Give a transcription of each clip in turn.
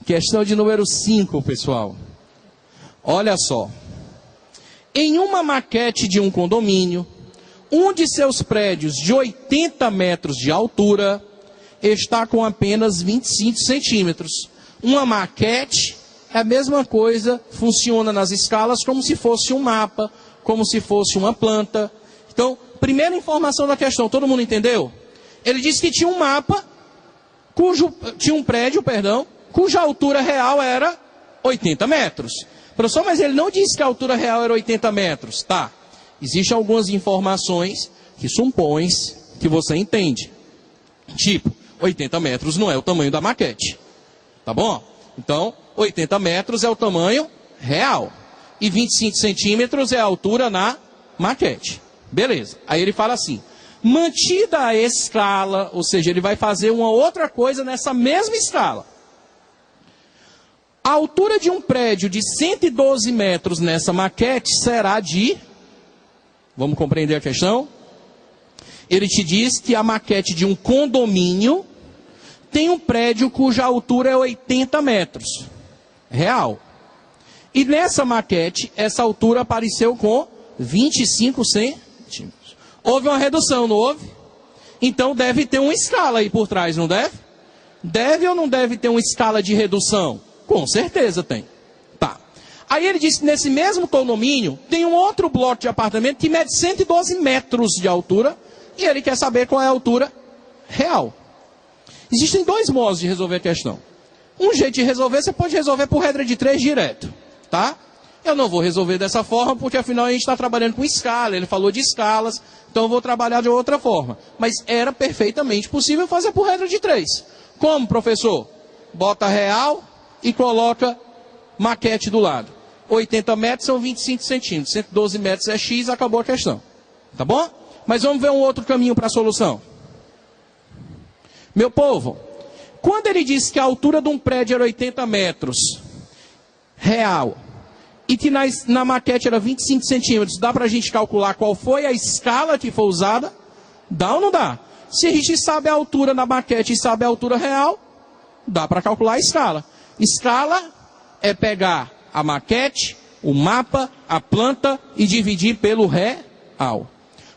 Questão de número 5, pessoal. Olha só. Em uma maquete de um condomínio, um de seus prédios de 80 metros de altura está com apenas 25 centímetros. Uma maquete é a mesma coisa, funciona nas escalas como se fosse um mapa, como se fosse uma planta. Então, primeira informação da questão, todo mundo entendeu? Ele disse que tinha um mapa, tinha um prédio, cuja altura real era 80 metros. Professor, mas ele não disse que a altura real era 80 metros. Tá, existem algumas informações que supõem que você entende. Tipo, 80 metros não é o tamanho da maquete. Tá bom? Então, 80 metros é o tamanho real. E 25 centímetros é a altura na maquete. Beleza. Aí ele fala assim, mantida a escala, ou seja, ele vai fazer uma outra coisa nessa mesma escala. A altura de um prédio de 112 metros nessa maquete será de... Vamos compreender a questão? Ele te diz que a maquete de um condomínio tem um prédio cuja altura é 80 metros. Real. E nessa maquete, essa altura apareceu com 25 centímetros. Houve uma redução, não houve? Então deve ter uma escala aí por trás, não deve? Deve ou não deve ter uma escala de redução? Com certeza tem. Tá. Aí ele disse que nesse mesmo condomínio tem um outro bloco de apartamento que mede 112 metros de altura e ele quer saber qual é a altura real. Existem dois modos de resolver a questão. Um jeito de resolver, você pode resolver por regra de 3 direto. Tá? Eu não vou resolver dessa forma porque afinal a gente está trabalhando com escala. Ele falou de escalas, então eu vou trabalhar de outra forma. Mas era perfeitamente possível fazer por regra de 3. Como, professor? Bota real e coloca maquete do lado. 80 metros são 25 centímetros. 112 metros é X, acabou a questão. Tá bom? Mas vamos ver um outro caminho para a solução. Meu povo, quando ele disse que a altura de um prédio era 80 metros, real, e que na maquete era 25 centímetros, dá para a gente calcular qual foi a escala que foi usada? Dá ou não dá? Se a gente sabe a altura na maquete e sabe a altura real, dá para calcular a escala. Escala é pegar a maquete, o mapa, a planta e dividir pelo real.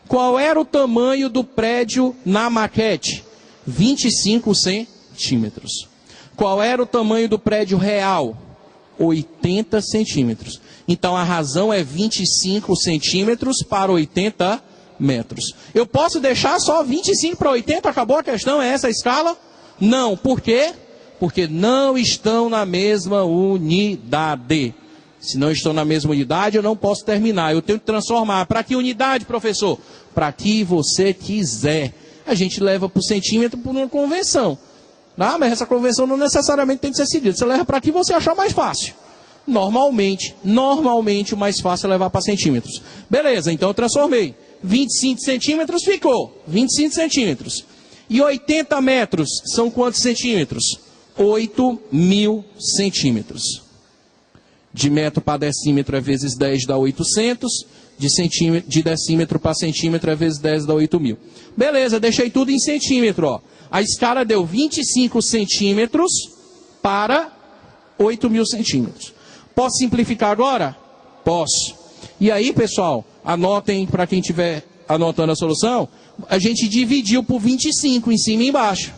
Qual era o tamanho do prédio na maquete? 25 centímetros. Qual era o tamanho do prédio real? 80 centímetros. Então a razão é 25 centímetros para 80 metros. Eu posso deixar só 25 para 80? Acabou a questão? É essa a escala? Não. Por quê? Porque não estão na mesma unidade. Se não estão na mesma unidade, eu não posso terminar. Eu tenho que transformar. Para que unidade, professor? Para que você quiser. A gente leva por centímetro por uma convenção. Ah, mas essa convenção não necessariamente tem que ser seguida. Você leva para que você achar mais fácil. Normalmente o mais fácil é levar para centímetros. Beleza, então eu transformei. 25 centímetros ficou 25 centímetros. E 80 metros são quantos centímetros? 8.000 centímetros. De metro para decímetro é vezes 10 dá 800. De decímetro para centímetro é vezes 10 dá 8.000. Beleza, deixei tudo em centímetro. Ó. A escala deu 25 centímetros para 8.000 centímetros. Posso simplificar agora? Posso. E aí, pessoal, anotem para quem estiver anotando a solução. A gente dividiu por 25 em cima e embaixo.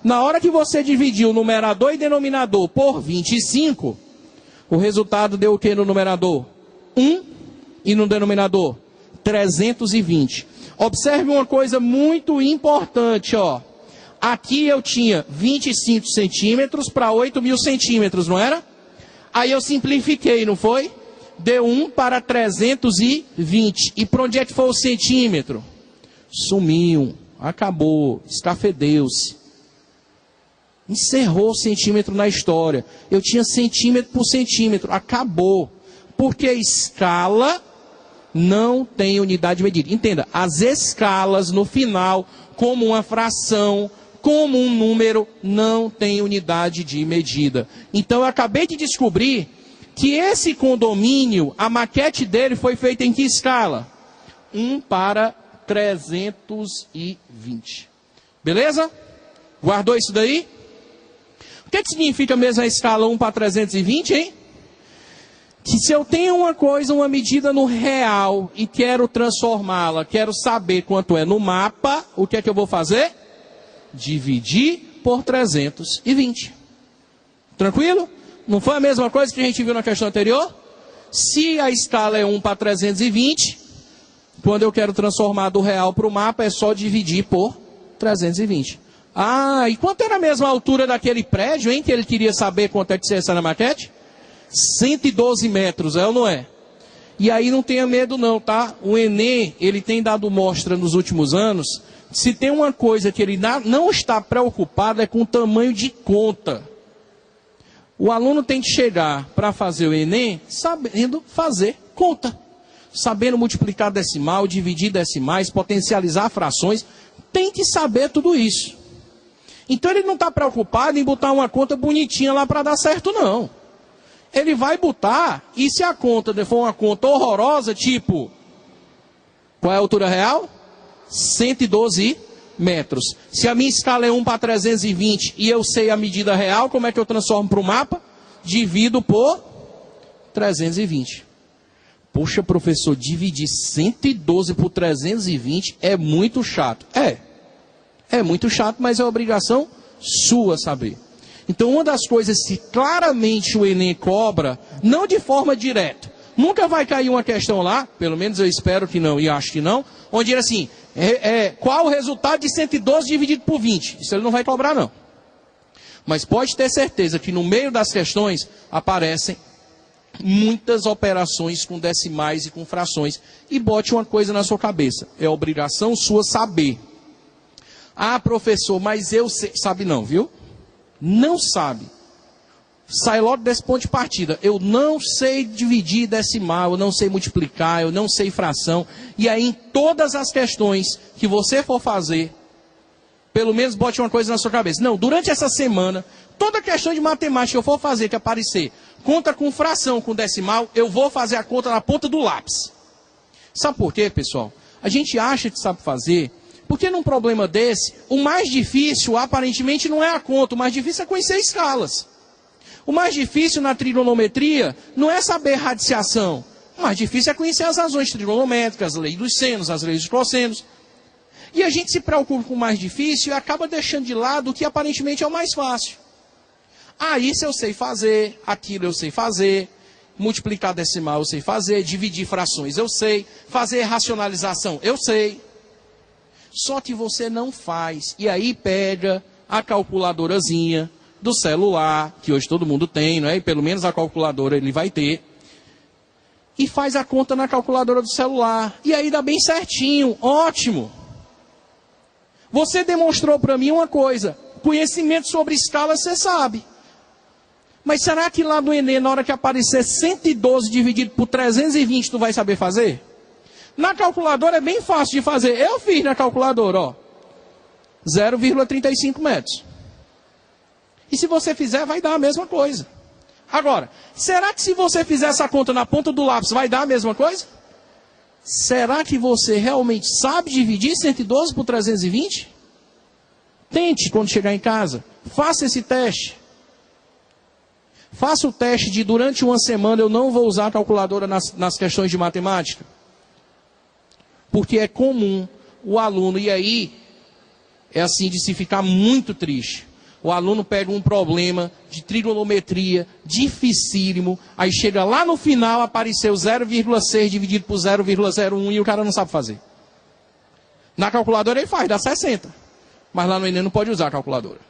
Na hora que você dividiu o numerador e denominador por 25, o resultado deu o que no numerador? 1 e no denominador? 320. Observe uma coisa muito importante, ó. Aqui eu tinha 25 centímetros para 8.000 centímetros, não era? Aí eu simplifiquei, não foi? Deu 1 para 320. E para onde é que foi o centímetro? Sumiu, acabou, escafedeu-se. Encerrou o centímetro na história. Eu tinha centímetro por centímetro. Acabou. Porque escala não tem unidade de medida. Entenda, as escalas no final, como uma fração, como um número, não tem unidade de medida. Então eu acabei de descobrir que esse condomínio, a maquete dele foi feita em que escala? 1 para 320. Beleza? Guardou isso daí? que significa mesmo a escala 1 para 320, hein? Que se eu tenho uma coisa, uma medida no real, e quero transformá-la, quero saber quanto é no mapa, o que é que eu vou fazer? Dividir por 320. Tranquilo? Não foi a mesma coisa que a gente viu na questão anterior? Se a escala é 1 para 320, quando eu quero transformar do real para o mapa, é só dividir por 320. Ah, e quanto era a mesma altura daquele prédio, hein? Que ele queria saber quanto é que você está na maquete? 112 metros, é ou não é? E aí não tenha medo não, tá? O Enem, ele tem dado mostra nos últimos anos, se tem uma coisa que ele não está preocupado é com o tamanho de conta. O aluno tem que chegar para fazer o Enem sabendo fazer conta. Sabendo multiplicar decimal, dividir decimais, potencializar frações, tem que saber tudo isso. Então ele não está preocupado em botar uma conta bonitinha lá para dar certo, não. Ele vai botar, e se a conta for uma conta horrorosa, tipo, qual é a altura real? 112 metros. Se a minha escala é 1 para 320 e eu sei a medida real, como é que eu transformo para o mapa? Divido por 320. Poxa, professor, dividir 112 por 320 é muito chato. É muito chato, mas é obrigação sua saber. Então, uma das coisas que claramente o Enem cobra, não de forma direta, nunca vai cair uma questão lá, pelo menos eu espero que não, e acho que não, onde diz assim, qual o resultado de 112 dividido por 20? Isso ele não vai cobrar, não. Mas pode ter certeza que no meio das questões aparecem muitas operações com decimais e com frações. E bote uma coisa na sua cabeça, é obrigação sua saber. Ah, professor, mas eu sei. Sabe não, viu? Não sabe. Sai logo desse ponto de partida. Eu não sei dividir decimal, eu não sei multiplicar, eu não sei fração. E aí, em todas as questões que você for fazer, pelo menos bote uma coisa na sua cabeça. Não, durante essa semana, toda questão de matemática que eu for fazer, que aparecer, conta com fração, com decimal, eu vou fazer a conta na ponta do lápis. Sabe por quê, pessoal? A gente acha que sabe fazer, porque num problema desse, o mais difícil, aparentemente, não é a conta, o mais difícil é conhecer escalas. O mais difícil na trigonometria não é saber radiciação. O mais difícil é conhecer as razões trigonométricas, as leis dos senos, as leis dos cossenos. E a gente se preocupa com o mais difícil e acaba deixando de lado o que aparentemente é o mais fácil. Ah, isso eu sei fazer, aquilo eu sei fazer, multiplicar decimal eu sei fazer, dividir frações eu sei, fazer racionalização eu sei. Só que você não faz. E aí pega a calculadorazinha do celular, que hoje todo mundo tem, não é? E pelo menos a calculadora ele vai ter. E faz a conta na calculadora do celular. E aí dá bem certinho, ótimo. Você demonstrou para mim uma coisa, conhecimento sobre escala você sabe. Mas será que lá no Enem, na hora que aparecer 112 dividido por 320, tu vai saber fazer? Na calculadora é bem fácil de fazer. Eu fiz na calculadora, ó. 0,35 metros. E se você fizer, vai dar a mesma coisa. Agora, será que se você fizer essa conta na ponta do lápis, vai dar a mesma coisa? Será que você realmente sabe dividir 112 por 320? Tente quando chegar em casa. Faça esse teste. Faça o teste de durante uma semana eu não vou usar a calculadora nas questões de matemática. Porque é comum o aluno, e aí é assim de se ficar muito triste. O aluno pega um problema de trigonometria dificílimo, aí chega lá no final, apareceu 0,6 dividido por 0,01 e o cara não sabe fazer. Na calculadora ele faz, dá 60. Mas lá no Enem não pode usar a calculadora.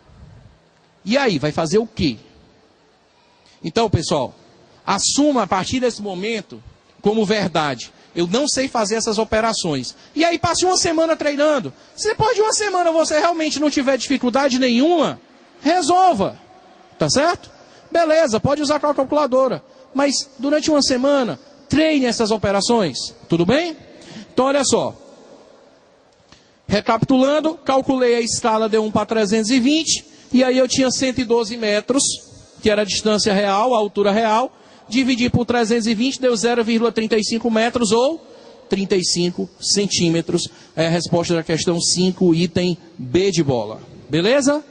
E aí, vai fazer o quê? Então, pessoal, assuma a partir desse momento como verdade. Eu não sei fazer essas operações. E aí, passe uma semana treinando. Se depois de uma semana você realmente não tiver dificuldade nenhuma, resolva. Tá certo? Beleza, pode usar a calculadora. Mas durante uma semana, treine essas operações. Tudo bem? Então, olha só. Recapitulando, calculei a escala de 1 para 320. E aí eu tinha 112 metros, que era a distância real, a altura real. Dividir por 320 deu 0,35 metros ou 35 centímetros. É a resposta da questão 5, item B de bola. Beleza?